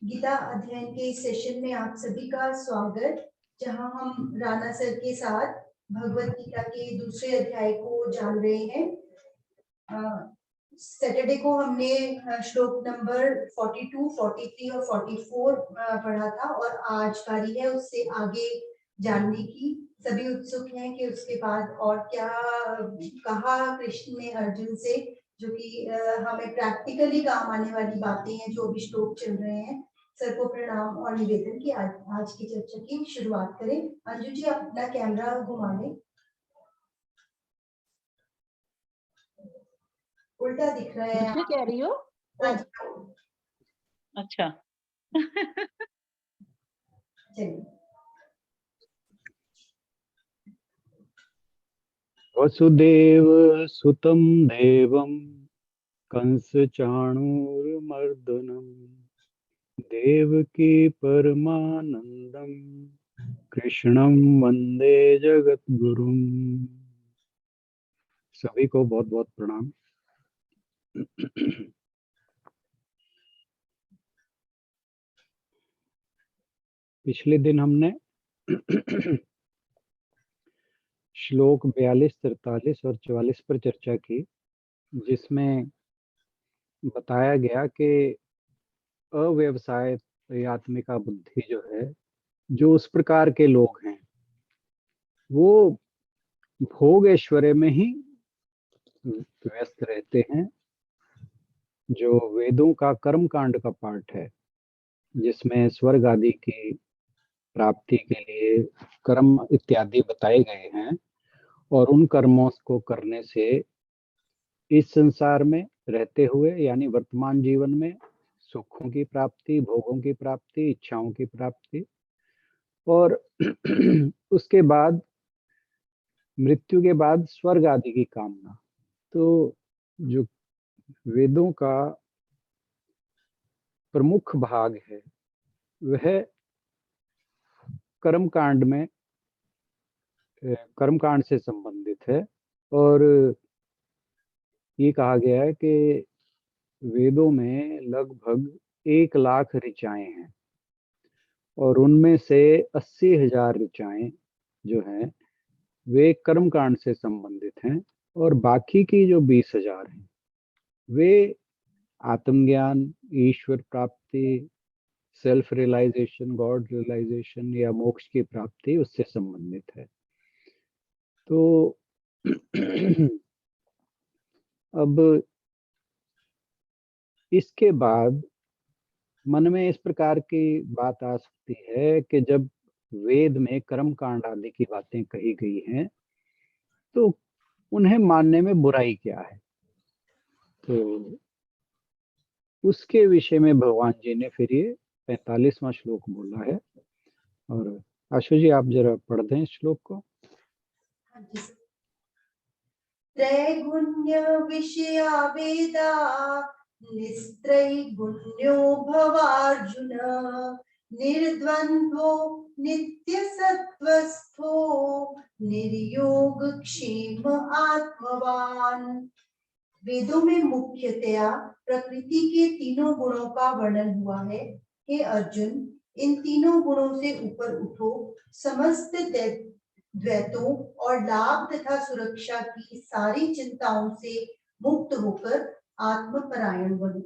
गीता अध्ययन के इस सेशन में आप सभी का स्वागत, जहां हम राणा सर के साथ भगवत गीता के दूसरे अध्याय को जान रहे हैं। सैटरडे को हमने श्लोक नंबर 42, 43 और 44 पढ़ा था और आज बारी है उससे आगे जानने की। सभी उत्सुक हैं कि उसके बाद और क्या कहा कृष्ण ने अर्जुन से, जो कि हमें प्रैक्टिकली काम आने वाली बातें हैं जो भी श्लोक चल रहे हैं। सर को प्रणाम और निवेदन की आज की चर्चा की शुरुआत करें। अंजू जी, आप अपना कैमरा घुमा लें, उल्टा दिख रहा है। मुझे कह रही हो? अच्छा। चलिए। वसुदेव सुतं देवं कंस चाणूरमर्दनम् देवकी परमानंदम कृष्णं वंदे जगद्गुरुम। सभी को बहुत बहुत प्रणाम। पिछले दिन हमने श्लोक 42, 43 और 44 पर चर्चा की, जिसमें बताया गया कि अव्यवसायत्मिका बुद्धि जो है, जो उस प्रकार के लोग हैं, वो भोग ऐश्वर्य में ही व्यस्त रहते हैं। जो वेदों का कर्म कांड का पार्ट है, जिसमें स्वर्ग आदि की प्राप्ति के लिए कर्म इत्यादि बताए गए हैं, और उन कर्मों को करने से इस संसार में रहते हुए यानी वर्तमान जीवन में सुखों की प्राप्ति, भोगों की प्राप्ति, इच्छाओं की प्राप्ति, और उसके बाद मृत्यु के बाद स्वर्ग आदि की कामना। तो जो वेदों का प्रमुख भाग है वह कर्मकांड में कर्मकांड से संबंधित है। और ये कहा गया है कि वेदों में लगभग 1,00,000 ऋचाएं हैं, और उनमें से 80,000 ऋचाएं जो हैं वे कर्मकांड से संबंधित हैं, और बाकी की जो 20,000 हैं वे आत्मज्ञान, ईश्वर प्राप्ति, सेल्फ रियलाइजेशन, गॉड रियलाइजेशन या मोक्ष की प्राप्ति उससे संबंधित है। तो अब इसके बाद मन में इस प्रकार की बात आ सकती है कि जब वेद में कर्म कांड आदि की बातें कही गई हैं तो उन्हें मानने में बुराई क्या है। तो उसके विषय में भगवान जी ने फिर ये 45वां श्लोक बोला है। और आशु जी, आप जरा पढ़ दें श्लोक को। त्रैगुण्य विषया वेदा निस्त्रैगुण्यो भवार्जुन निर्द्वन्द्वो नित्यसत्त्वस्थो निर्योगक्षेम आत्मवान। वेदों में मुख्यतया प्रकृति के तीनों गुणों का वर्णन हुआ है। हे अर्जुन, इन तीनों गुणों से ऊपर उठो, समस्त द्वैतों और लाभ तथा सुरक्षा की सारी चिंताओं से मुक्त होकर आत्मपरायण बनो।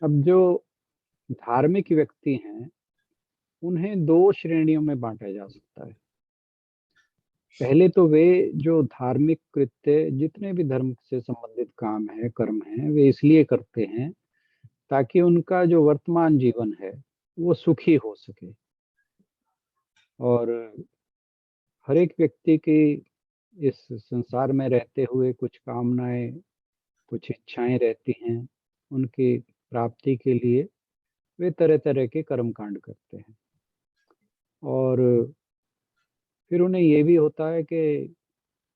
अब जो धार्मिक व्यक्ति हैं उन्हें 2 श्रेणियों में बांटा जा सकता है। पहले तो वे जो धार्मिक कृत्य, जितने भी धर्म से संबंधित काम है, कर्म है, वे इसलिए करते हैं ताकि उनका जो वर्तमान जीवन है वो सुखी हो सके। और हर एक व्यक्ति की इस संसार में रहते हुए कुछ कामनाएं, कुछ इच्छाएं रहती हैं। उनकी प्राप्ति के लिए वे तरह तरह के कर्म कांड करते हैं। और फिर उन्हें ये भी होता है कि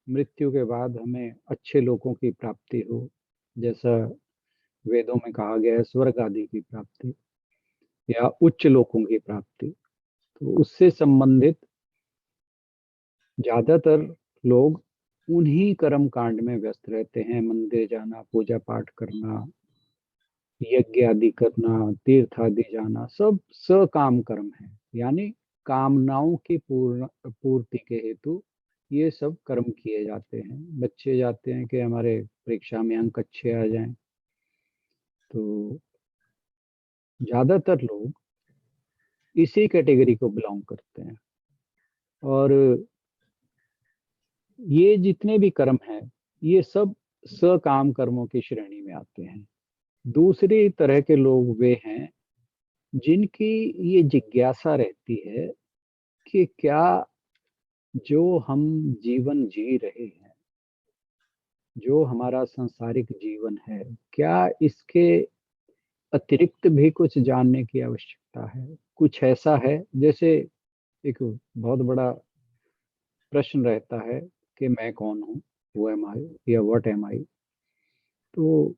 मृत्यु के बाद हमें अच्छे लोगों की प्राप्ति हो, जैसा वेदों में कहा गया है, स्वर्ग आदि की प्राप्ति या उच्च लोगों की प्राप्ति। तो उससे संबंधित ज्यादातर लोग उन्हीं कर्म कांड में व्यस्त रहते हैं। मंदिर जाना, पूजा पाठ करना, यज्ञ आदि करना, तीर्थ आदि जाना, सब सकाम कर्म है। यानी कामनाओं की पूर्ति के हेतु ये सब कर्म किए जाते हैं। बच्चे जाते हैं कि हमारे परीक्षा में अंक अच्छे आ जाएं, तो ज्यादातर लोग इसी कैटेगरी को बिलोंग करते हैं। और ये जितने भी कर्म हैं, ये सब सकाम कर्मों की श्रेणी में आते हैं। दूसरी तरह के लोग वे हैं जिनकी ये जिज्ञासा रहती है कि क्या जो हम जीवन जी रहे हैं, जो हमारा सांसारिक जीवन है, क्या इसके अतिरिक्त भी कुछ जानने की आवश्यकता है? कुछ ऐसा है, जैसे एक बहुत बड़ा प्रश्न रहता है कि मैं कौन हूँ, हु एम आई या व्हाट एम आई। तो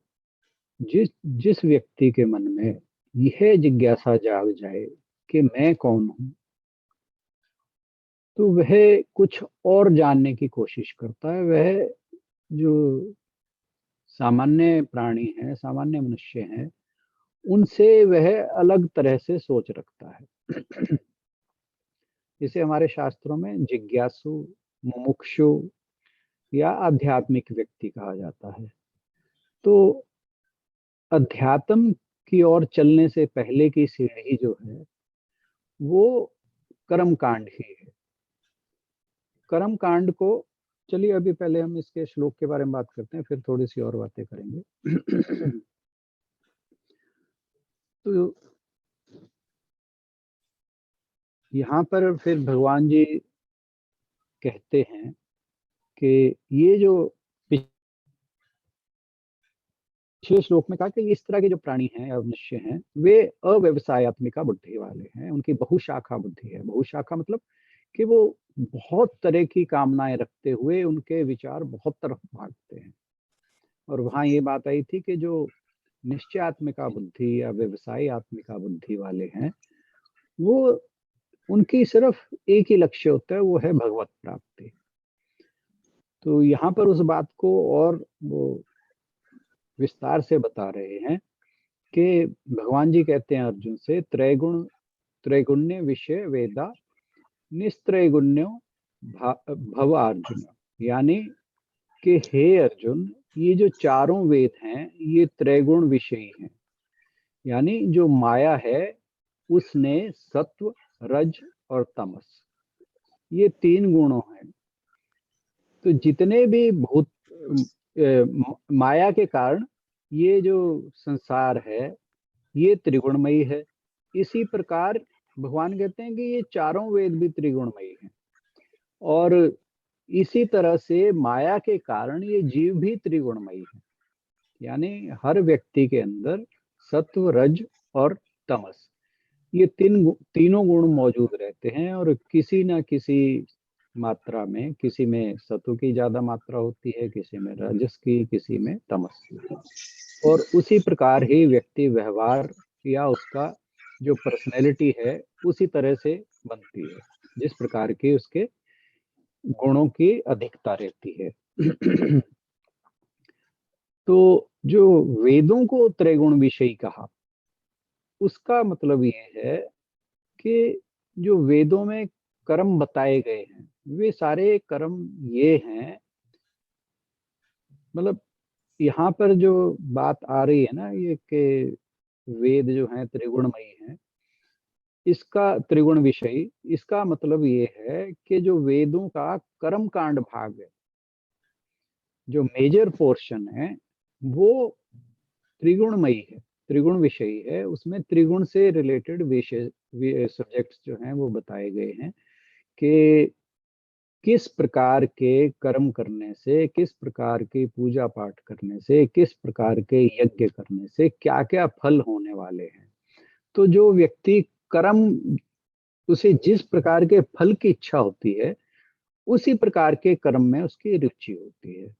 जिस जिस व्यक्ति के मन में यह जिज्ञासा जाग जाए कि मैं कौन हूँ, तो वह कुछ और जानने की कोशिश करता है। वह जो सामान्य प्राणी है, सामान्य मनुष्य हैं, उनसे वह अलग तरह से सोच रखता है। इसे हमारे शास्त्रों में जिज्ञासु, मुमुक्षु या आध्यात्मिक व्यक्ति कहा जाता है। तो अध्यात्म की ओर चलने से पहले की सीढ़ी जो है वो कर्म कांड ही है। कर्म कांड को, चलिए अभी पहले हम इसके श्लोक के बारे में बात करते हैं, फिर थोड़ी सी और बातें करेंगे। तो यहाँ पर फिर भगवान जी कहते हैं कि ये जो पिछले श्लोक में कहा कि इस तरह के जो प्राणी हैं या मनुष्य हैं, वे अव्यवसायत्मिका बुद्धि वाले हैं। उनकी बहुशाखा बुद्धि है। बहुशाखा मतलब कि वो बहुत तरह की कामनाएं रखते हुए उनके विचार बहुत तरफ भागते हैं। और वहां ये बात आई थी कि जो निश्चयात्मिका बुद्धि या व्यवसाय आत्मिका बुद्धि वाले हैं, वो उनकी सिर्फ एक ही लक्ष्य होता है, वो है भगवत प्राप्ति। तो यहाँ पर उस बात को और वो विस्तार से बता रहे हैं कि भगवान जी कहते हैं अर्जुन से, त्रैगुण्य विषय वेदा निस्त्रैगुण्यो भव अर्जुन। यानी कि हे अर्जुन, ये जो चारों वेद हैं ये त्रैगुण विषयी हैं। यानी जो माया है उसने सत्व, रज और तमस, ये तीन गुणों हैं। तो जितने भी भूत माया के कारण ये जो संसार है ये त्रिगुणमयी है। इसी प्रकार भगवान कहते हैं कि ये चारों वेद भी त्रिगुणमयी हैं। और इसी तरह से माया के कारण ये जीव भी त्रिगुणमयी है। यानी हर व्यक्ति के अंदर सत्व, रज और तमस, ये तीनों गुण मौजूद रहते हैं। और किसी न किसी मात्रा में, किसी में सत्व की ज्यादा मात्रा होती है, किसी में रजस की, किसी में तमस की। और उसी प्रकार ही व्यक्ति व्यवहार या उसका जो पर्सनैलिटी है उसी तरह से बनती है, जिस प्रकार की उसके गुणों की अधिकता रहती है। तो जो वेदों को त्रैगुण विषयी कहा, उसका मतलब ये है कि जो वेदों में कर्म बताए गए हैं वे सारे कर्म ये हैं, मतलब यहाँ पर जो बात आ रही है ना, ये कि वेद जो है त्रिगुणमयी है, इसका त्रिगुण विषयी, इसका मतलब ये है कि जो वेदों का कर्म कांड भाग है, जो मेजर पोर्शन है, वो त्रिगुणमयी है, त्रिगुण विषयी है। उसमें त्रिगुण से रिलेटेड विषय सब्जेक्ट्स जो हैं वो बताए गए हैं कि किस प्रकार के कर्म करने से, किस प्रकार की पूजा पाठ करने से, किस प्रकार के यज्ञ करने से क्या क्या फल होने वाले हैं। तो जो व्यक्ति कर्म, उसे जिस प्रकार के फल की इच्छा होती है उसी प्रकार के कर्म में उसकी रुचि होती है।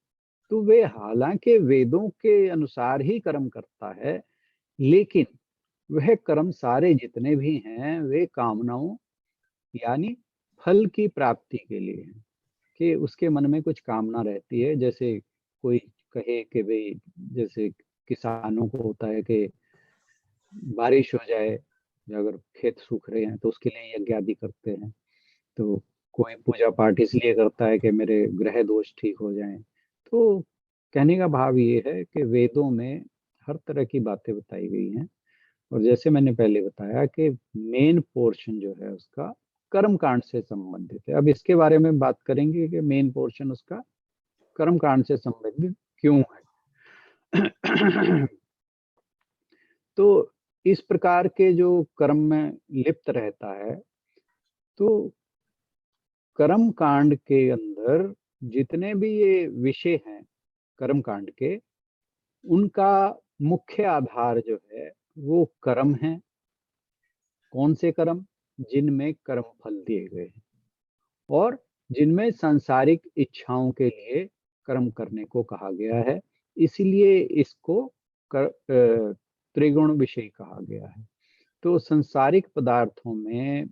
तो वे हालांकि वेदों के अनुसार ही कर्म करता है, लेकिन वह कर्म सारे जितने भी हैं वे कामनाओं यानी फल की प्राप्ति के लिए हैं। कि उसके मन में कुछ कामना रहती है। जैसे कोई कहे कि भाई, जैसे किसानों को होता है कि बारिश हो जाए, या अगर खेत सूख रहे हैं तो उसके लिए यज्ञ आदि करते हैं। तो कोई पूजा पाठ इसलिए करता है कि मेरे ग्रह दोष ठीक हो जाएं। तो कहने का भाव ये है कि वेदों में हर तरह की बातें बताई गई हैं। और जैसे मैंने पहले बताया कि मेन पोर्शन जो है उसका कर्म कांड से संबंधित है। अब इसके बारे में बात करेंगे कि मेन पोर्शन उसका कर्म कांड से संबंधित क्यों है। तो इस प्रकार के जो कर्म में लिप्त रहता है, तो कर्म कांड के अंदर जितने भी ये विषय हैं कर्म कांड के, उनका मुख्य आधार जो है वो कर्म है। कौन से कर्म? जिनमें कर्म फल दिए गए हैं और जिनमें सांसारिक इच्छाओं के लिए कर्म करने को कहा गया है। इसीलिए इसको त्रिगुण विषय कहा गया है। तो सांसारिक पदार्थों में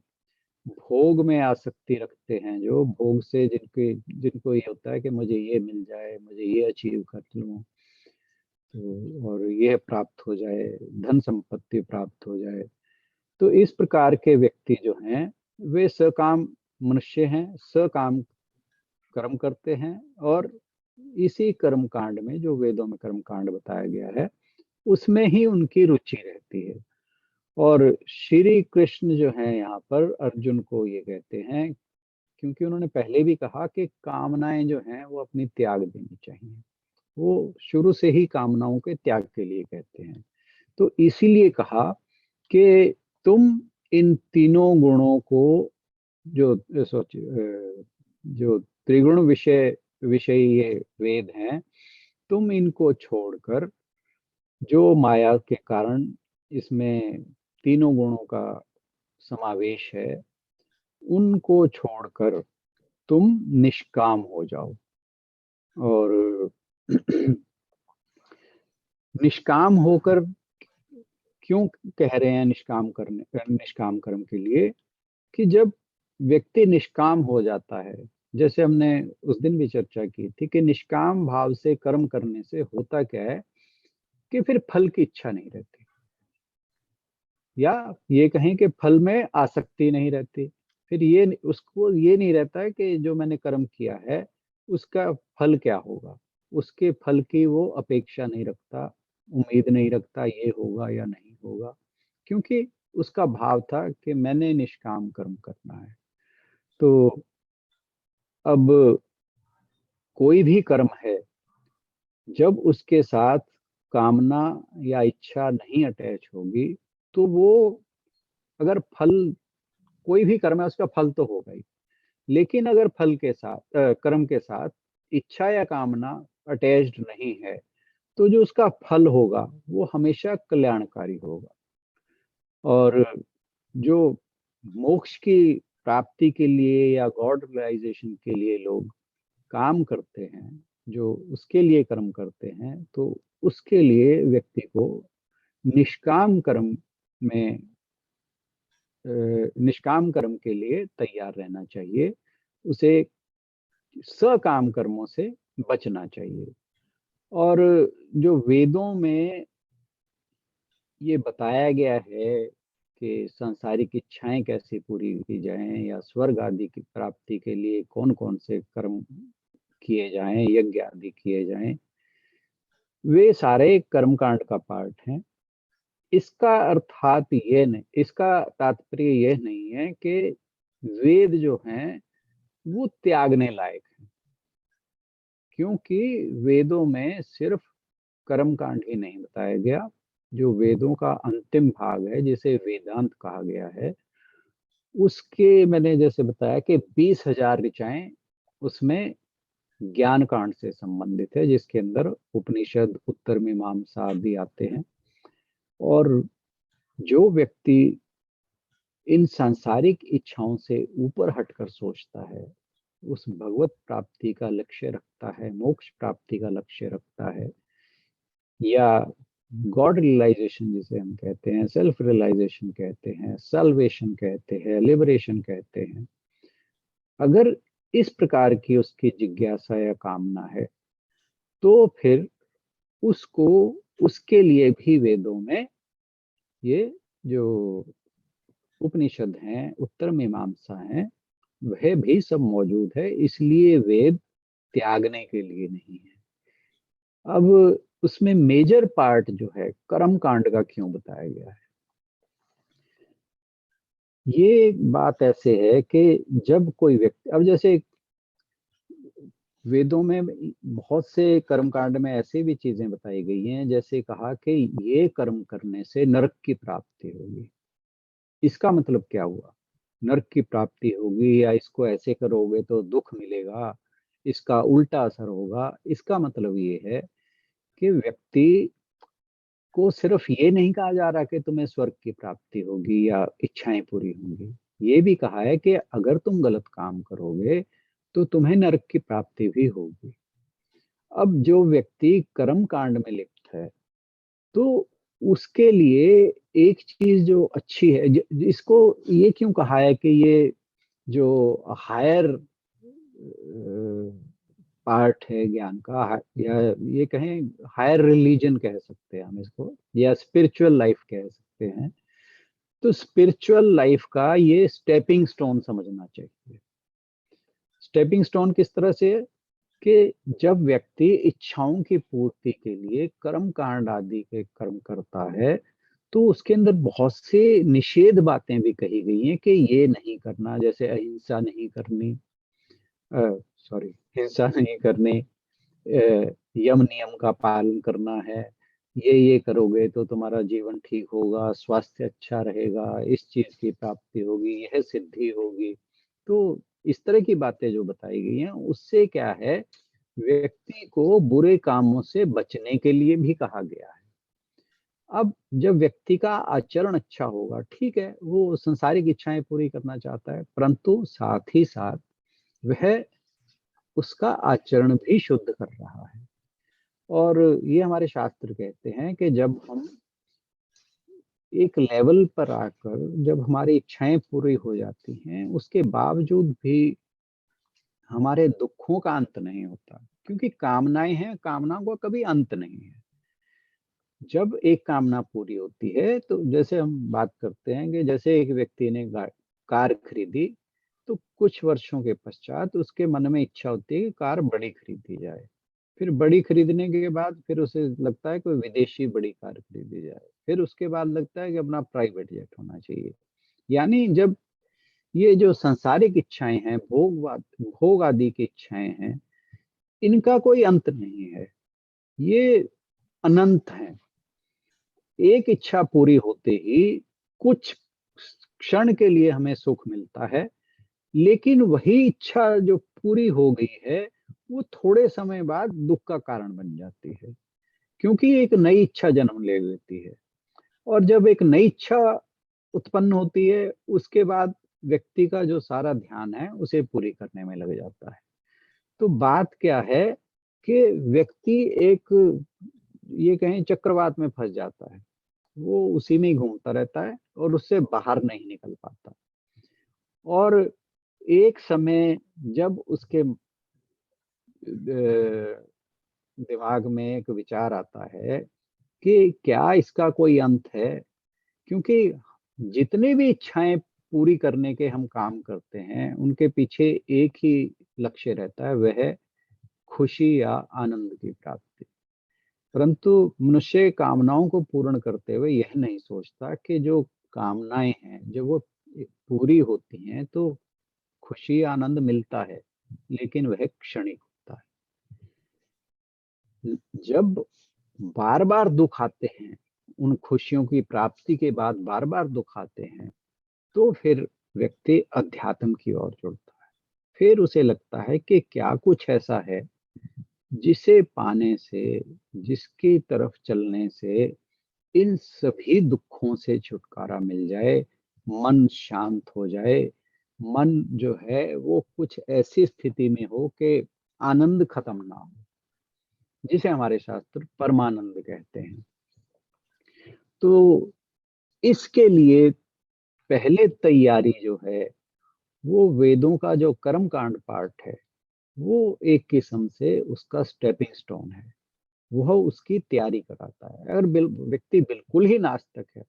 भोग में आसक्ति रखते हैं, जो भोग से जिनको ये होता है कि मुझे ये मिल जाए, मुझे ये अचीव कर लूं, तो और ये प्राप्त हो जाए, धन संपत्ति प्राप्त हो जाए। तो इस प्रकार के व्यक्ति जो हैं वे सकाम मनुष्य हैं, सकाम कर्म करते हैं। और इसी कर्म कांड में, जो वेदों में कर्म कांड बताया गया है, उसमें ही उनकी रुचि रहती है। और श्री कृष्ण जो है यहाँ पर अर्जुन को ये कहते हैं, क्योंकि उन्होंने पहले भी कहा कि कामनाएं जो हैं वो अपनी त्याग देनी चाहिए। वो शुरू से ही कामनाओं के त्याग के लिए कहते हैं। तो इसीलिए कहा कि तुम इन तीनों गुणों को, जो जो त्रिगुण विषय ये वेद हैं, तुम इनको छोड़कर, जो माया के कारण इसमें तीनों गुणों का समावेश है, उनको छोड़कर तुम निष्काम हो जाओ। और निष्काम होकर क्यों कह रहे हैं निष्काम कर्म के लिए? कि जब व्यक्ति निष्काम हो जाता है, जैसे हमने उस दिन भी चर्चा की थी कि निष्काम भाव से कर्म करने से होता क्या है कि फिर फल की इच्छा नहीं रहती, या ये कहें कि फल में आसक्ति नहीं रहती। फिर ये उसको ये नहीं रहता है कि जो मैंने कर्म किया है उसका फल क्या होगा, उसके फल की वो अपेक्षा नहीं रखता, उम्मीद नहीं रखता ये होगा या नहीं होगा, क्योंकि उसका भाव था कि मैंने निष्काम कर्म करना है। तो अब कोई भी कर्म है, जब उसके साथ कामना या इच्छा नहीं अटैच होगी, तो वो, अगर फल, कोई भी कर्म है उसका फल तो होगा ही, लेकिन अगर फल के साथ कर्म के साथ इच्छा या कामना अटैच्ड नहीं है, तो जो उसका फल होगा वो हमेशा कल्याणकारी होगा। और जो मोक्ष की प्राप्ति के लिए या गॉड रियलाइजेशन के लिए लोग काम करते हैं, जो उसके लिए कर्म करते हैं, तो उसके लिए व्यक्ति को निष्काम कर्म में निष्काम कर्म के लिए तैयार रहना चाहिए। उसे सकाम कर्मों से बचना चाहिए। और जो वेदों में ये बताया गया है कि सांसारिक इच्छाएं कैसे पूरी की जाएं, या स्वर्ग आदि की प्राप्ति के लिए कौन कौन से कर्म किए जाएं, यज्ञ आदि किए जाएं, वे सारे कर्मकांड का पार्ट हैं। इसका अर्थात ये नहीं, इसका तात्पर्य यह नहीं है कि वेद जो हैं वो त्यागने लायक हैं, क्योंकि वेदों में सिर्फ कर्मकांड ही नहीं बताया गया। जो वेदों का अंतिम भाग है, जिसे वेदांत कहा गया है, उसके मैंने जैसे बताया कि 20,000 ऋचाएं उसमें ज्ञान कांड से संबंधित है, जिसके अंदर उपनिषद, उत्तर मीमांसा आदि आते हैं। और जो व्यक्ति इन सांसारिक इच्छाओं से ऊपर हटकर सोचता है, उस भगवत प्राप्ति का लक्ष्य रखता है, मोक्ष प्राप्ति का लक्ष्य रखता है, या गॉड रियलाइजेशन जिसे हम कहते हैं, सेल्फ रियलाइजेशन कहते हैं, सल्वेशन कहते हैं, लिबरेशन कहते हैं, अगर इस प्रकार की उसकी जिज्ञासा या कामना है, तो फिर उसको, उसके लिए भी वेदों में ये जो उपनिषद हैं, उत्तर मीमांसा हैं, वह भी सब मौजूद है, इसलिए वेद त्यागने के लिए नहीं है। अब उसमें मेजर पार्ट जो है कर्म कांड का क्यों बताया गया है? ये बात ऐसे है कि जब कोई व्यक्ति, अब जैसे वेदों में बहुत से कर्म कांड में ऐसी भी चीजें बताई गई हैं, जैसे कहा कि ये कर्म करने से नरक की प्राप्ति होगी। इसका मतलब क्या हुआ? नरक की प्राप्ति होगी, या इसको ऐसे करोगे तो दुख मिलेगा, इसका उल्टा असर होगा। इसका मतलब ये है कि व्यक्ति को सिर्फ ये नहीं कहा जा रहा कि तुम्हें स्वर्ग की प्राप्ति होगी या इच्छाएं पूरी होंगी, ये भी कहा है कि अगर तुम गलत काम करोगे तो तुम्हें नरक की प्राप्ति भी होगी। अब जो व्यक्ति कर्म कांड में लिप्त है, तो उसके लिए एक चीज जो अच्छी है, इसको ये क्यों कहा है कि ये जो हायर पार्ट है ज्ञान का, या ये कहें हायर रिलीजन कह सकते हैं हम इसको, या स्पिरिचुअल लाइफ कह सकते हैं, तो स्पिरिचुअल लाइफ का ये स्टेपिंग स्टोन समझना चाहिए। स्टेपिंग स्टोन किस तरह से है कि जब व्यक्ति इच्छाओं की पूर्ति के लिए कर्म कांड आदि के कर्म करता है, तो उसके अंदर बहुत से निषेध बातें भी कही गई हैं कि ये नहीं करना, जैसे अहिंसा नहीं करनी, सॉरी, हिंसा नहीं करनी, यम नियम का पालन करना है, ये करोगे तो तुम्हारा जीवन ठीक होगा, स्वास्थ्य अच्छा रहेगा, इस चीज की प्राप्ति होगी, यह सिद्धि होगी। तो इस तरह की बातें जो बताई गई हैं, उससे क्या है, व्यक्ति को बुरे कामों से बचने के लिए भी कहा गया है। अब जब व्यक्ति का आचरण अच्छा होगा, ठीक है, वो संसारिक इच्छाएं पूरी करना चाहता है, परंतु साथ ही साथ वह उसका आचरण भी शुद्ध कर रहा है। और ये हमारे शास्त्र कहते हैं कि जब हम एक लेवल पर आकर, जब हमारी इच्छाएं पूरी हो जाती हैं, उसके बावजूद भी हमारे दुखों का अंत नहीं होता, क्योंकि कामनाएं हैं, कामनाओं का कभी अंत नहीं है। जब एक कामना पूरी होती है, तो जैसे हम बात करते हैं कि जैसे एक व्यक्ति ने कार खरीदी, तो कुछ वर्षों के पश्चात उसके मन में इच्छा होती है कि कार बड़ी खरीदी जाए। फिर बड़ी खरीदने के बाद फिर उसे लगता है कोई विदेशी बड़ी कार खरीदी जाए। फिर उसके बाद लगता है कि अपना प्राइवेट जेट होना चाहिए। यानी जब ये जो सांसारिक इच्छाएं हैं, भोग आदि की इच्छाएं हैं, इनका कोई अंत नहीं है, ये अनंत है। एक इच्छा पूरी होते ही कुछ क्षण के लिए हमें सुख मिलता है, लेकिन वही इच्छा जो पूरी हो गई है, वो थोड़े समय बाद दुख का कारण बन जाती है, क्योंकि एक नई इच्छा जन्म ले लेती है। और जब एक नई इच्छा उत्पन्न होती है, उसके बाद व्यक्ति का जो सारा ध्यान है उसे पूरी करने में लग जाता है। तो बात क्या है कि व्यक्ति एक, ये कहें, चक्रवात में फंस जाता है, वो उसी में ही घूमता रहता है और उससे बाहर नहीं निकल पाता। और एक समय जब उसके दिमाग में एक विचार आता है कि क्या इसका कोई अंत है, क्योंकि जितनी भी इच्छाएं पूरी करने के हम काम करते हैं, उनके पीछे एक ही लक्ष्य रहता है, वह है खुशी या आनंद की प्राप्ति। परंतु मनुष्य कामनाओं को पूर्ण करते हुए यह नहीं सोचता कि जो कामनाएं हैं, जब वो पूरी होती हैं तो खुशी आनंद मिलता है, लेकिन वह क्षणिक होता है। जब बार बार दुख आते हैं, उन खुशियों की प्राप्ति के बाद बार बार दुख आते हैं, तो फिर व्यक्ति अध्यात्म की ओर जुड़ता है। फिर उसे लगता है कि क्या कुछ ऐसा है जिसे पाने से, जिसकी तरफ चलने से इन सभी दुखों से छुटकारा मिल जाए, मन शांत हो जाए, मन जो है वो कुछ ऐसी स्थिति में हो कि आनंद खत्म ना हो, जिसे हमारे शास्त्र परमानंद कहते हैं। तो इसके लिए पहले तैयारी जो है, वो वेदों का जो कर्म कांड पार्ट है, वो एक किस्म से उसका स्टेपिंग स्टोन है। वह उसकी तैयारी कराता है। अगर व्यक्ति बिल्कुल ही नास्तिक है,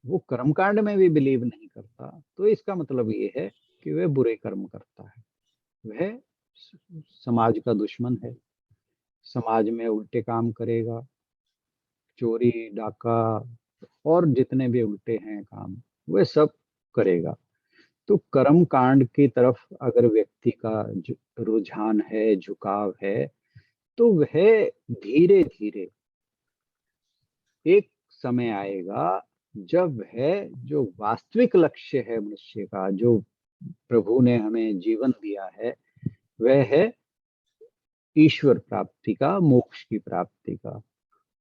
वो कर्मकांड में भी बिलीव नहीं करता, तो इसका मतलब ये है कि वह बुरे कर्म करता है, वह समाज का दुश्मन है, समाज में उल्टे काम करेगा, चोरी डाका और जितने भी उल्टे हैं काम वह सब करेगा। तो कर्म कांड की तरफ अगर व्यक्ति का रुझान है, झुकाव है, तो वह धीरे धीरे एक समय आएगा जब वह जो वास्तविक लक्ष्य है मनुष्य का, जो प्रभु ने हमें जीवन दिया है, वह है ईश्वर प्राप्ति का, मोक्ष की प्राप्ति का।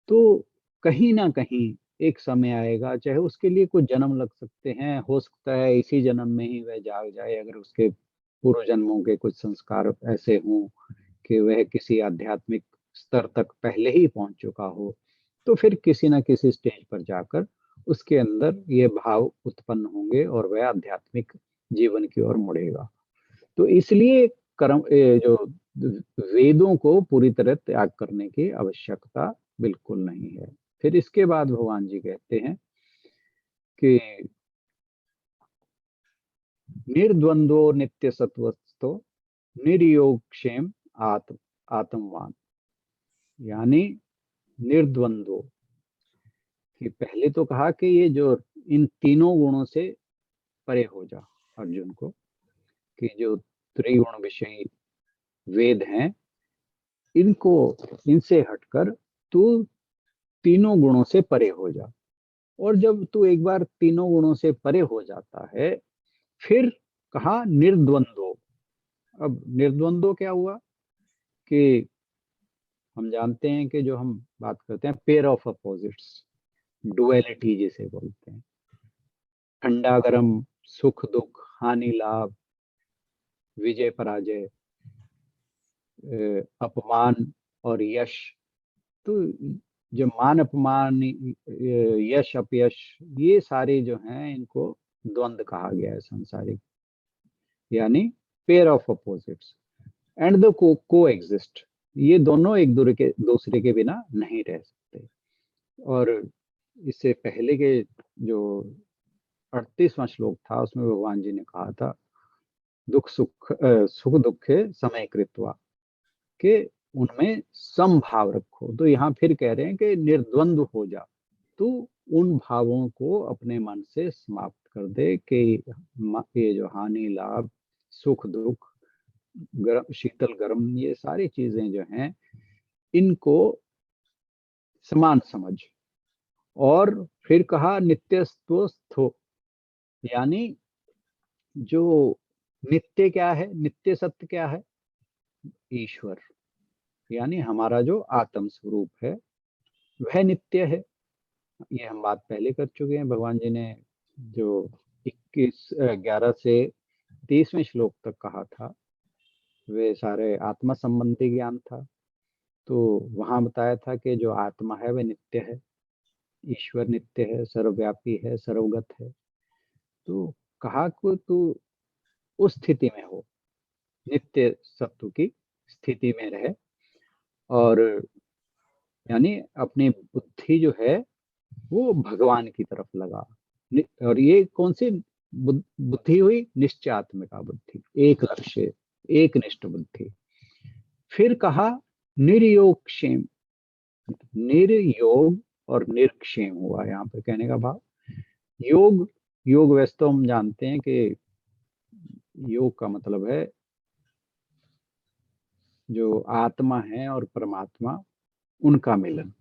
तो कहीं ना कहीं एक समय आएगा, चाहे उसके लिए कुछ जन्म लग सकते हैं, हो सकता है इसी जन्म में ही वह जाग जाए, अगर उसके पूर्व जन्मों के कुछ संस्कार ऐसे हों कि वह किसी आध्यात्मिक स्तर तक पहले ही पहुंच चुका हो, तो फिर किसी न किसी स्टेज पर जाकर उसके अंदर ये भाव उत्पन्न होंगे और वह आध्यात्मिक जीवन की ओर मुड़ेगा। तो इसलिए कर्म जो वेदों को पूरी तरह त्याग करने की आवश्यकता बिल्कुल नहीं है। फिर इसके बाद भगवान जी कहते हैं कि निर्द्वंद्वो नित्य सत्वस्थो निर्योग क्षेम आत्मवान, यानी निर्द्वंद्व, कि पहले तो कहा कि ये जो इन तीनों गुणों से परे हो जा अर्जुन को, कि जो त्रिगुण विषयी वेद हैं इनको, इनसे हटकर तू तीनों गुणों से परे हो जा। और जब तू एक बार तीनों गुणों से परे हो जाता है, फिर कहा निर्द्वंद्व। अब निर्द्वंद्व क्या हुआ कि हम जानते हैं कि जो हम बात करते हैं पेयर ऑफ अपोजिट्स, डुअलिटी जिसे बोलते हैं, ठंडा गरम, सुख दुख, हानि लाभ, विजय पराजय, अपमान और यश। तो जो मान अपमान, यश अपयश, ये सारे जो हैं इनको द्वंद्व कहा गया है संसारिक, यानी pair of opposites and the को एग्जिस्ट। ये दोनों एक दूसरे के बिना नहीं रह सकते। और इससे पहले के जो 38वां श्लोक था उसमें भगवान जी ने कहा था सुख दुखे समय कृत्वा, के उनमें समभाव रखो। तो यहाँ फिर कह रहे हैं कि निर्द्वंद्व हो जा, तू उन भावों को अपने मन से समाप्त कर दे कि ये जो हानि लाभ, सुख दुख, गर्म शीतल गर्म, ये सारी चीजें जो हैं इनको समान समझ। और फिर कहा नित्यस्वस्थो, यानी जो नित्य क्या है, नित्य सत्य क्या है, ईश्वर, यानी हमारा जो आत्म स्वरूप है वह नित्य है। ये हम बात पहले कर चुके हैं। भगवान जी ने जो 11 से 30वें श्लोक तक कहा था वे सारे आत्मा संबंधी ज्ञान था। तो वहां बताया था कि जो आत्मा है वह नित्य है, ईश्वर नित्य है, सर्वव्यापी है, सर्वगत है। तो कहा को तू उस स्थिति में हो, नित्य सत्व की स्थिति में रहे, और यानी अपनी बुद्धि जो है वो भगवान की तरफ लगा। और ये कौन सी बुद्धि हुई, निश्चयात्मिका बुद्धि, एक लक्ष्य, एक निष्ठ बुद्धि। फिर कहा निर्योग क्षेम, निर्योग और निर्क्षेम हुआ यहाँ पर कहने का भाव। योग, योग वैसे तो हम जानते हैं कि योग का मतलब है जो आत्मा है और परमात्मा उनका मिलन,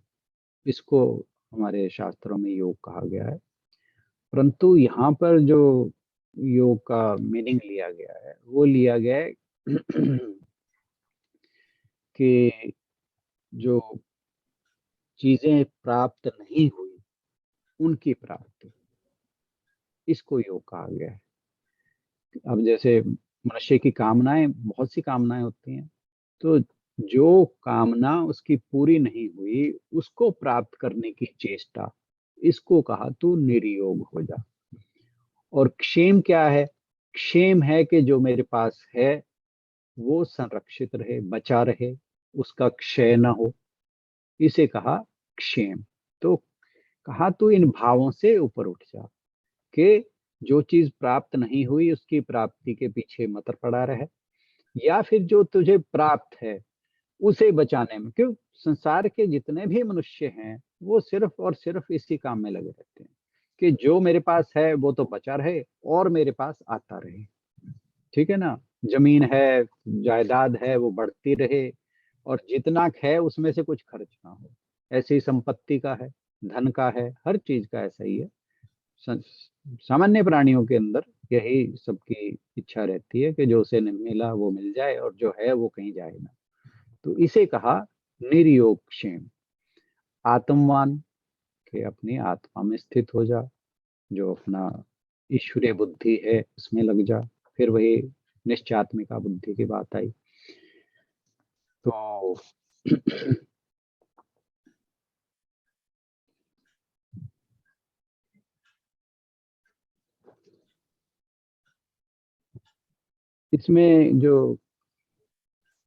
इसको हमारे शास्त्रों में योग कहा गया है। परंतु यहाँ पर जो योग का मीनिंग लिया गया है वो लिया गया है कि जो चीजें प्राप्त नहीं हुई उनकी प्राप्ति, इसको योग कहा गया है। अब जैसे मनुष्य की कामनाएं, बहुत सी कामनाएं होती हैं, तो जो कामना उसकी पूरी नहीं हुई उसको प्राप्त करने की चेष्टा, इसको कहा तू निर्योग हो जा। और क्षेम क्या है, क्षेम है कि जो मेरे पास है वो संरक्षित रहे, बचा रहे, उसका क्षय न हो, इसे कहा क्षेम। तो कहा तू इन भावों से ऊपर उठ जा कि जो चीज प्राप्त नहीं हुई उसकी प्राप्ति के पीछे मत पड़ा रहे, या फिर जो तुझे प्राप्त है उसे बचाने में। क्यों, संसार के जितने भी मनुष्य हैं वो सिर्फ और सिर्फ इसी काम में लगे रहते हैं कि जो मेरे पास है वो तो बचा रहे और मेरे पास आता रहे। ठीक है ना, जमीन है, जायदाद है, वो बढ़ती रहे और जितना है उसमें से कुछ खर्च ना हो। ऐसे ही संपत्ति का है, धन का है, हर चीज का ऐसा ही है। स- सामान्य प्राणियों के अंदर यही सबकी इच्छा रहती है कि जो उसे नहीं मिला वो मिल जाए और जो है वो कहीं जाए ना। तो इसे कहा निर्योग क्षेम। आत्मवान के अपनी आत्मा में स्थित हो जा, जो अपना ईश्वरीय बुद्धि है उसमें लग जा। फिर वही निश्चयात्मिका बुद्धि की बात आई। तो इसमें जो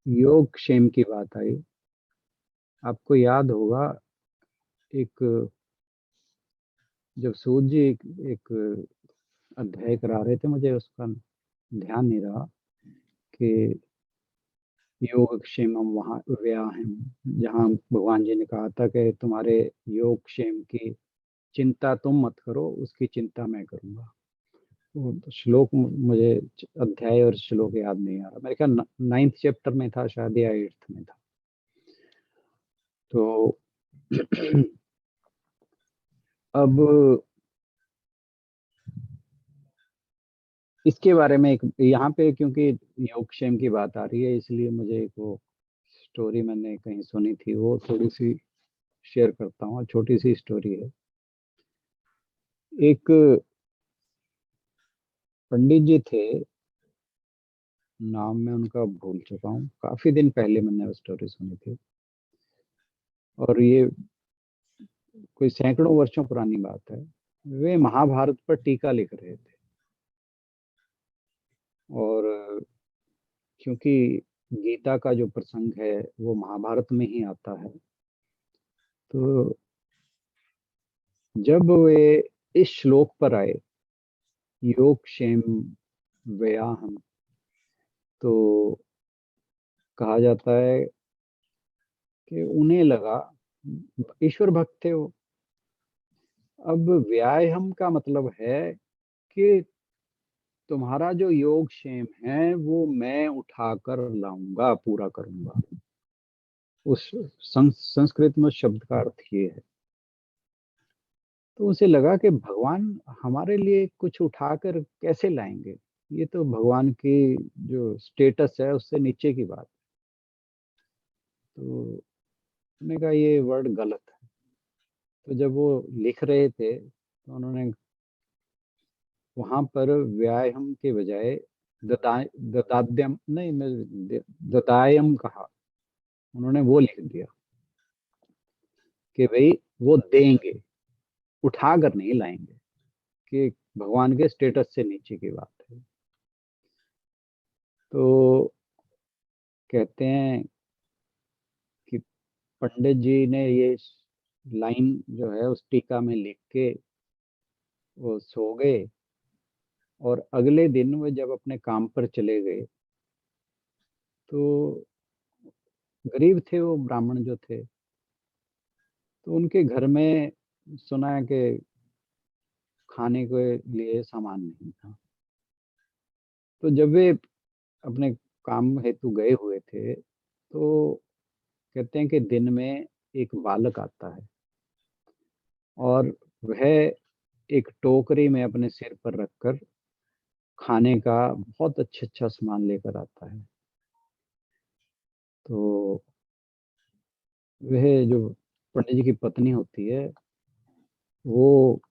योग क्षेम की बात आई, आपको याद होगा एक, जब सूर्य जी एक अध्याय करा रहे थे, मुझे उसका ध्यान नहीं रहा, कि योगक्षेमम वहाँ व्यायाम, जहाँ भगवान जी ने कहा था कि तुम्हारे योगक्षेम की चिंता तुम मत करो, उसकी चिंता मैं करूंगा। वो श्लोक मुझे अध्याय और श्लोक याद नहीं आ रहा, मेरे ख्याल 9th चैप्टर में था शायद या 8th में था। तो अब इसके बारे में एक यहाँ पे, क्योंकि योगक्षेम की बात आ रही है, इसलिए मुझे एक वो स्टोरी मैंने कहीं सुनी थी, वो थोड़ी सी शेयर करता हूँ। छोटी सी स्टोरी है। एक पंडित जी थे, नाम मैं उनका भूल चुका हूँ, काफी दिन पहले मैंने वो स्टोरी सुनी थी, और ये कोई सैकड़ों वर्षों पुरानी बात है। वे महाभारत पर टीका लिख रहे थे, और क्योंकि गीता का जो प्रसंग है वो महाभारत में ही आता है, तो जब वे इस श्लोक पर आए, योग क्षेम व्यायाम, तो कहा जाता है कि उन्हें लगा, ईश्वर भक्त थे वो, अब व्यायाम का मतलब है कि तुम्हारा जो योग क्षेम है वो मैं उठाकर लाऊंगा, पूरा करूंगा। उस संस्कृत में उस शब्द का अर्थ ये है। तो उसे लगा कि भगवान हमारे लिए कुछ उठाकर कैसे लाएंगे, ये तो भगवान की जो स्टेटस है उससे नीचे की बात। तो उन्होंने कहा ये वर्ड गलत है। तो जब वो लिख रहे थे तो उन्होंने वहां पर व्यायाम के बजाय ददाद्यम नहीं, मैं ददायम कहा, उन्होंने वो लिख दिया कि भाई वो देंगे, उठाकर नहीं लाएंगे, कि भगवान के स्टेटस से नीचे की बात है। तो कहते हैं कि पंडित जी ने ये लाइन जो है उस टीका में लिख के वो सो गए, और अगले दिन वो जब अपने काम पर चले गए, तो गरीब थे वो ब्राह्मण जो थे, तो उनके घर में सुना है कि खाने के लिए सामान नहीं था। तो जब वे अपने काम हेतु गए हुए थे, तो कहते हैं कि दिन में एक बालक आता है, और वह एक टोकरी में अपने सिर पर रखकर खाने का बहुत अच्छा अच्छा सामान लेकर आता है। तो वह जो पंडित जी की पत्नी होती है, वो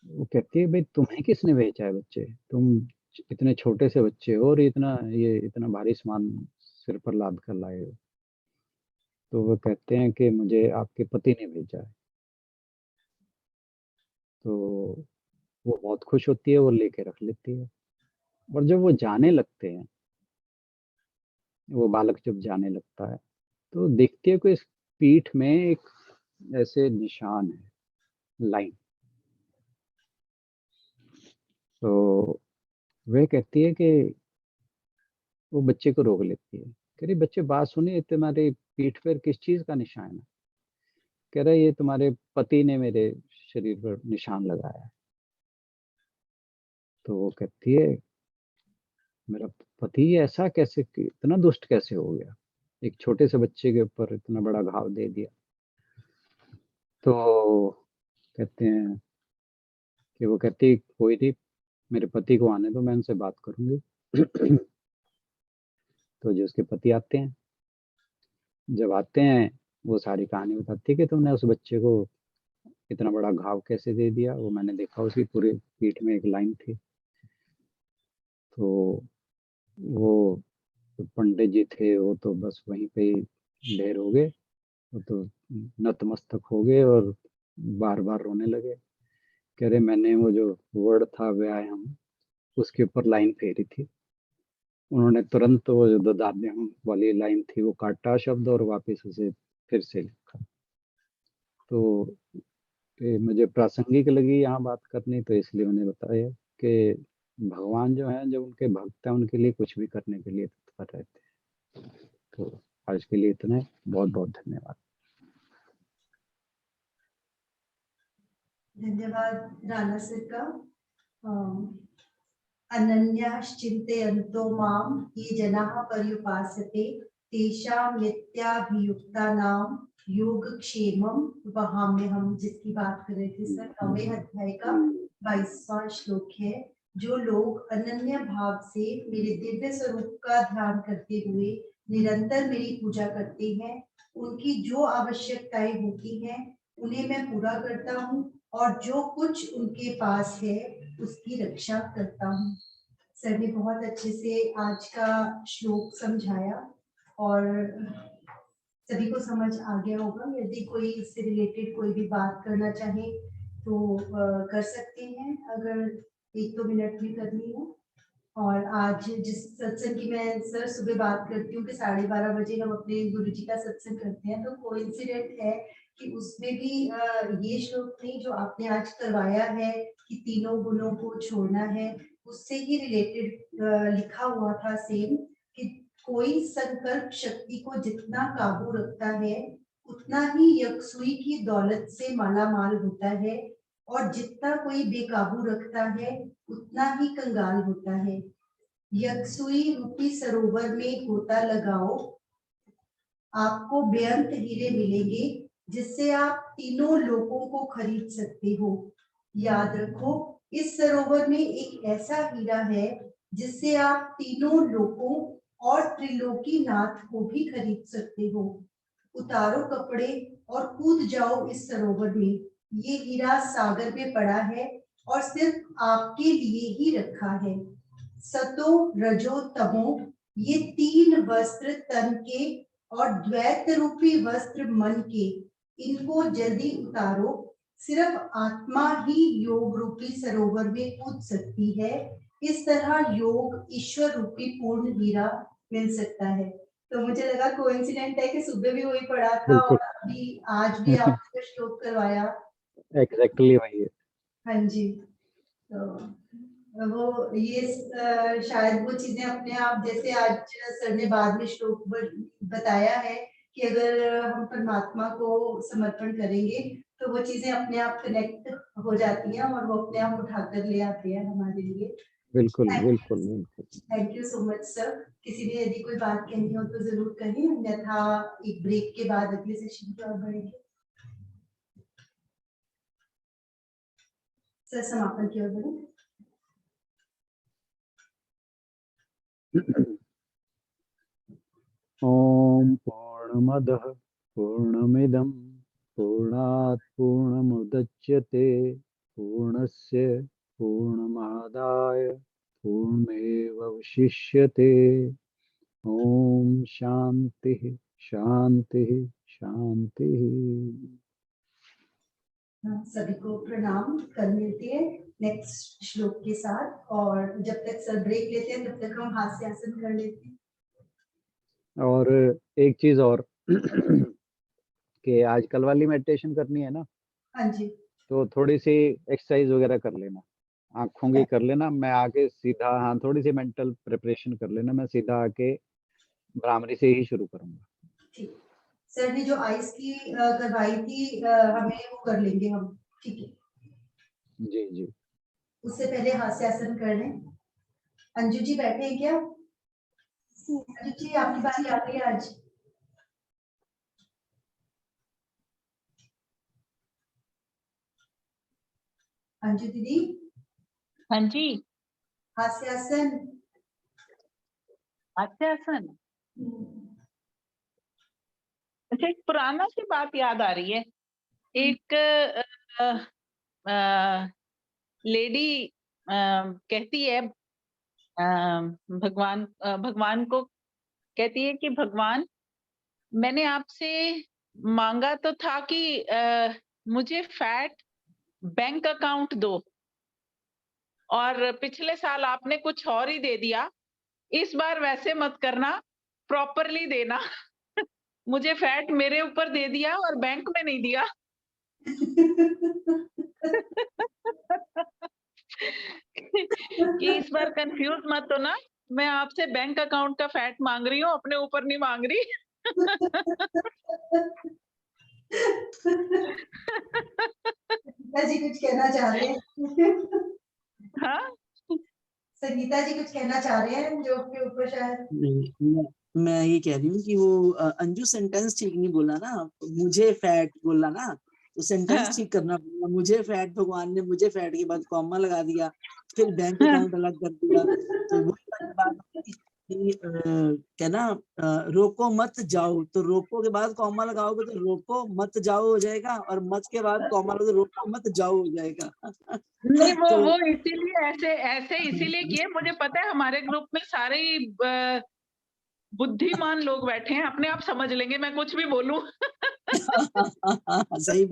वो कहती है, भाई तुम्हें किसने भेजा है बच्चे, तुम इतने छोटे से बच्चे हो और इतना भारी सामान सिर पर लाद कर लाए हो। तो वो कहते हैं कि मुझे आपके पति ने भेजा है। तो वो बहुत खुश होती है, वो लेके रख लेती है। और जब वो जाने लगते हैं, वो बालक जब जाने लगता है, तो देखती है कि इस पीठ में एक ऐसे निशान है, लाइन। तो वह कहती है कि वो बच्चे को रोक लेती है, कह रही बच्चे बात सुनिए, तुम्हारी पीठ पर किस चीज का निशान है? कह रहा ये तुम्हारे पति ने मेरे शरीर पर निशान लगाया है। तो वो कहती है मेरा पति ऐसा कैसे, इतना दुष्ट कैसे हो गया, एक छोटे से बच्चे के ऊपर इतना बड़ा घाव दे दिया। तो कहते हैं कि वो कहती कोई नहीं, मेरे पति को आने दो, मैं उनसे बात करूंगी। तो जो उसके पति आते हैं, जब आते हैं वो सारी कहानी बताती है कि तुमने उस बच्चे को इतना बड़ा घाव कैसे दे दिया। वो मैंने देखा उसकी पूरी पीठ में एक लाइन थी। तो वो जो पंडित जी थे वो तो बस वहीं पे ही ढेर हो गए, वो तो नतमस्तक हो गए और बार बार रोने लगे। कह रहे मैंने वो जो वर्ड था व्यायाम, उसके ऊपर लाइन फेरी थी। उन्होंने तुरंत वो जो ददान्यम वाली लाइन थी वो काटा शब्द और वापस उसे फिर से लिखा। तो ये मुझे प्रासंगिक लगी यहाँ बात करनी, तो इसलिए मैंने बताया कि भगवान जो है, जब उनके भक्त हैं उनके लिए कुछ भी करने के लिए तत्पर रहते हैं। तो आज के लिए इतना ही, बहुत बहुत धन्यवाद। धन्यवाद राणा सर का। अनन्याश्चिन्तयन्तो मां ये जनाः पर्युपासते तेषां नित्याभियुक्तानां योगक्षेमं वहाम्यहम्, जिसकी बात कर रहे थे सर। 9वें अध्याय का 22वां श्लोक है। जो लोग अनन्य भाव से मेरे दिव्य स्वरूप का ध्यान करते हुए निरंतर मेरी पूजा करते हैं, उनकी जो आवश्यकताएं होती हैं उन्हें मैं पूरा करता हूँ, और जो कुछ उनके पास है उसकी रक्षा करता हूँ। सर ने बहुत अच्छे से आज का श्लोक समझाया और सभी को समझ आ गया होगा। यदि कोई इससे रिलेटेड कोई भी बात करना चाहे तो कर सकते हैं, अगर 1-2 मिनट में करनी हो। और आज जिस सत्संग की मैं सर सुबह बात करती हूँ कि 12:30 बजे हम अपने गुरु जी का सत्संग करते हैं, तो कोइंसिडेंट है कि उसमें भी ये श्लोक नहीं जो आपने आज करवाया है कि तीनों गुणों को छोड़ना है, उससे ही रिलेटेड लिखा हुआ था सेम, कि कोई संकल्प शक्ति को जितना काबू रखता है उतना ही यकसुई की दौलत से मालामाल होता है, और जितना कोई बेकाबू रखता है उतना ही कंगाल होता है। यकसुई रूपी सरोवर में गोता लगाओ, आपको बेअंत हीरे मिलेंगे जिससे आप तीनों लोकों को खरीद सकते हो। याद रखो, इस सरोवर में एक ऐसा हीरा है जिससे आप तीनों लोकों और त्रिलोकी नाथ को भी खरीद सकते हो। उतारो कपड़े और कूद जाओ इस सरोवर में। ये हीरा सागर में पड़ा है और सिर्फ आपके लिए ही रखा है। सतो रजो तमो, ये 3 वस्त्र तन के और द्वैत रूपी वस्त्र मन के, इनको जल्दी उतारो। सिर्फ आत्मा ही योग रूपी सरोवर में कूद सकती है। इस तरह योग ईश्वर रूपी पूर्ण हीरा मिल सकता है। तो मुझे लगा कोइंसिडेंट है कि सुबह भी वही पढ़ा था और अभी आज भी आपने श्लोक करवाया। एग्जैक्टली वही है। हाँ जी। तो वो ये शायद वो चीजें अपने आप, जैसे आज सर ने बाद में श्लोक बताया है कि अगर हम परमात्मा को समर्पण करेंगे तो वो चीजें अपने आप कनेक्ट हो जाती हैं और वो अपने आप उठाकर ले आते हैं हमारे लिए। बिल्कुल बिल्कुल बिल्कुल। Thank you so much sir. किसी ने यदि कोई बात कहनी हो तो जरूर कहें, अन्यथा एक ब्रेक के बाद अगले सेशन की ओर बढ़ेंगे। सर समापन की ओर बढ़ें। ओम पूर्णमदः पूर्णमिदं पूर्णात् पूर्णमुदच्यते पूर्णस्य पूर्णमादाय पूर्णमेवावशिष्यते। ओम शांति शांति शांति। सभी को प्रणाम। कल मिलते हैं नेक्स्ट श्लोक के साथ, और जब तक सर ब्रेक लेते हैं तब तक हम हास्यासन कर लेते हैं। और एक चीज और कि आज कल वाली मेडिटेशन करनी है ना, हाँ जी। तो थोड़ी सी एक्सरसाइज वगैरह कर लेना, आंखों की कर लेना। मैं आके सीधा, हाँ, थोड़ी सी मेंटल प्रिपरेशन कर लेना, मैं सीधा आके भ्रामरी से ही शुरू करूंगा। ठीक। सर ने जो आइस की करवाई थी, हमें वो कर लेंगे हम, ठीक है। जी जी। उससे पहले हास्यासन कर लें। अंजू जी बैठे हैं क्या? अंजू जी आपकी बारी आ गई आज। अंजू दीदी। हाँ जी। हास्यासन। हास्यासन। अच्छा, एक पुराना सी बात याद आ रही है। एक लेडी कहती है, भगवान को कहती है कि भगवान, मैंने आपसे मांगा तो था कि मुझे फैट बैंक अकाउंट दो, और पिछले साल आपने कुछ और ही दे दिया। इस बार वैसे मत करना, प्रॉपरली देना। मुझे फैट मेरे ऊपर दे दिया और बैंक में नहीं दिया। कि इस बार कंफ्यूज मत हो ना, मैं आपसे बैंक अकाउंट का फैट मांग रही हूँ, अपने ऊपर नहीं मांग रही। संगीता जी कुछ कहना चाह रहे हैं? हाँ, संगीता जी कुछ कहना चाह रहे हैं जो के ऊपर शायद। नहीं, मैं ये कह रही हूँ कि वो अंजू सेंटेंस ठीक नहीं बोला ना, मुझे फैट बोला ना, तो सेंटेंस ठीक करना पड़ेगा। मुझे फैट, भगवान ने मुझे फैट के बाद कॉमा लगा दिया, फिर बैंक अकाउंट अलग कर दिया। तो वो बात कि कहना रोको मत जाओ, तो रोको के बाद कॉमा लगाओगे तो रोको मत जाओ हो जाएगा, और मत के बाद कॉमा लगाओगे तो रोको मत जाओ हो जाएगा। नहीं, तो वो इसीलिए ऐसे इसीलिए किए, मुझे पता है हमारे ग्रुप में सारे ही बुद्धिमान लोग बैठे हैं, अपने आप समझ लेंगे मैं कुछ भी बोलूं। सही